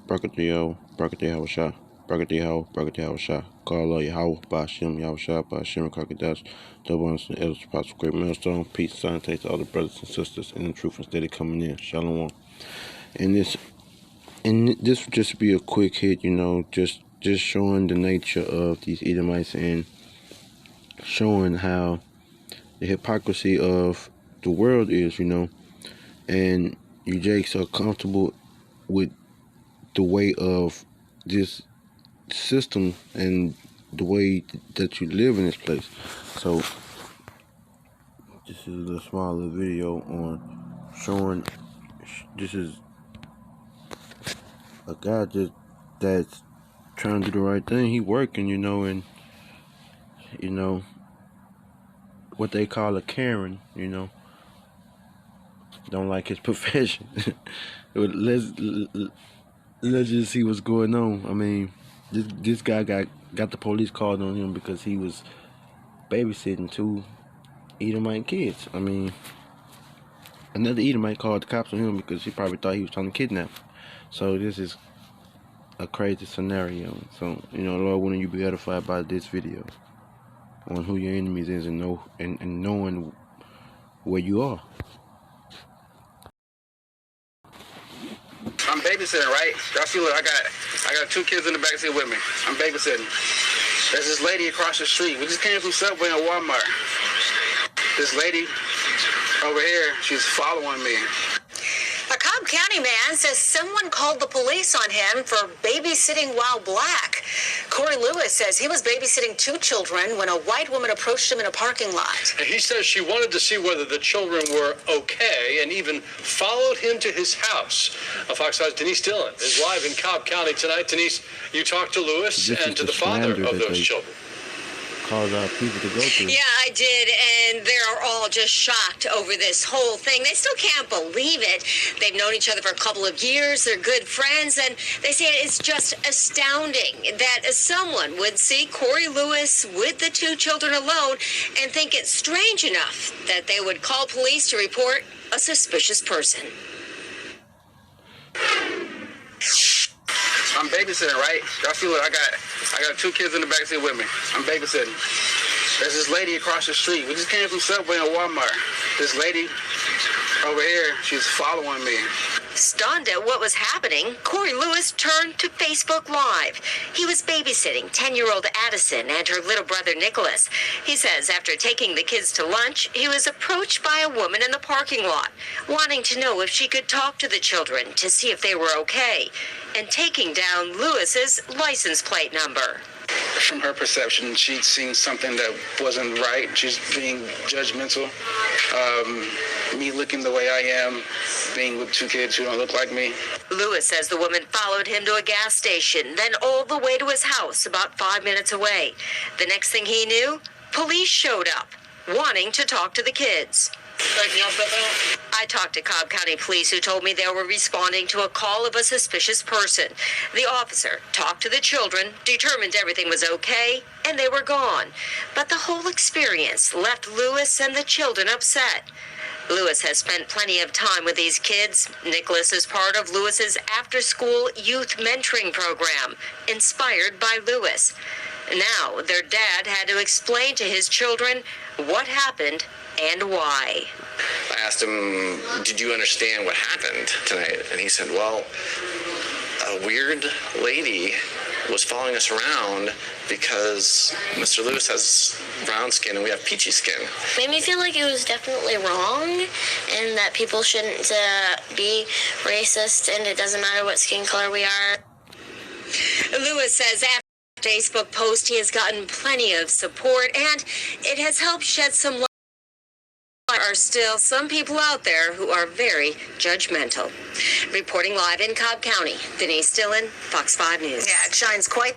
Barakatiyah, Barakatiyah, Kala Yahweh, Bashim, Yahushua, Bashim, Kakadash, double honors and elders, apostle, great millstone, peace, salutation to all the brothers and sisters in the truth and steady coming in. Shalom. And this would just be a quick hit, just showing the nature of these Edomites and showing how the hypocrisy of the world is, and you Jakes are comfortable with the way of this system and the way that you live in this place. So this is a small little video on showing this is a guy that's trying to do the right thing. He working, and what they call a Karen, don't like his profession. let's just see what's going on. I mean, this guy got the police called on him because he was babysitting 2 Edomite kids. I mean, another Edomite called the cops on him because he probably thought he was trying to kidnap him. So this is a crazy scenario. So, Lord, wouldn't you be edified by this video on who your enemies is and knowing where you are. I'm babysitting, right? Y'all see, look, I got 2 kids in the backseat with me. I'm babysitting. There's this lady across the street. We just came from Subway and Walmart. This lady over here, she's following me. A Cobb County man says someone called the police on him for babysitting while black. Corey Lewis says he was babysitting 2 children when a white woman approached him in a parking lot. He says she wanted to see whether the children were okay and even followed him to his house. Fox 5's Denise Dillon is live in Cobb County tonight. Denise, you talked to Lewis and to the father of those children. Cause people to go through. Yeah, I did, and they're all just shocked over this whole thing. They still can't believe it. They've known each other for a couple of years. They're good friends, and they say it's just astounding that someone would see Corey Lewis with the 2 children alone and think it's strange enough that they would call police to report a suspicious person. I'm babysitting, right? Y'all see, look, I got 2 kids in the backseat with me. I'm babysitting. There's this lady across the street. We just came from Subway and Walmart. This lady over here, she's following me. Stunned at what was happening, Corey Lewis turned to Facebook Live. He was babysitting 10-year-old Addison and her little brother Nicholas. He says after taking the kids to lunch, he was approached by a woman in the parking lot, wanting to know if she could talk to the children to see if they were okay, and taking down Lewis's license plate number. From her perception, she'd seen something that wasn't right. She's being judgmental. Me looking the way I am, being with 2 kids who don't look like me. Lewis says the woman followed him to a gas station, then all the way to his house about 5 minutes away. The next thing he knew, police showed up, wanting to talk to the kids. I talked to Cobb County Police, who told me they were responding to a call of a suspicious person. The officer talked to the children, determined everything was okay, and they were gone. But the whole experience left Lewis and the children upset. Lewis has spent plenty of time with these kids. Nicholas is part of Lewis's after-school youth mentoring program, inspired by Lewis. Now, their dad had to explain to his children what happened and why. I asked him, did you understand what happened tonight? And he said, well, a weird lady was following us around because Mr. Lewis has brown skin and we have peachy skin. Made me feel like it was definitely wrong and that people shouldn't be racist and it doesn't matter what skin color we are. Lewis says after the Facebook post he has gotten plenty of support and it has helped shed some light. There are still some people out there who are very judgmental. Reporting live in Cobb County, Denise Dillon, Fox 5 News. Yeah, it shines quite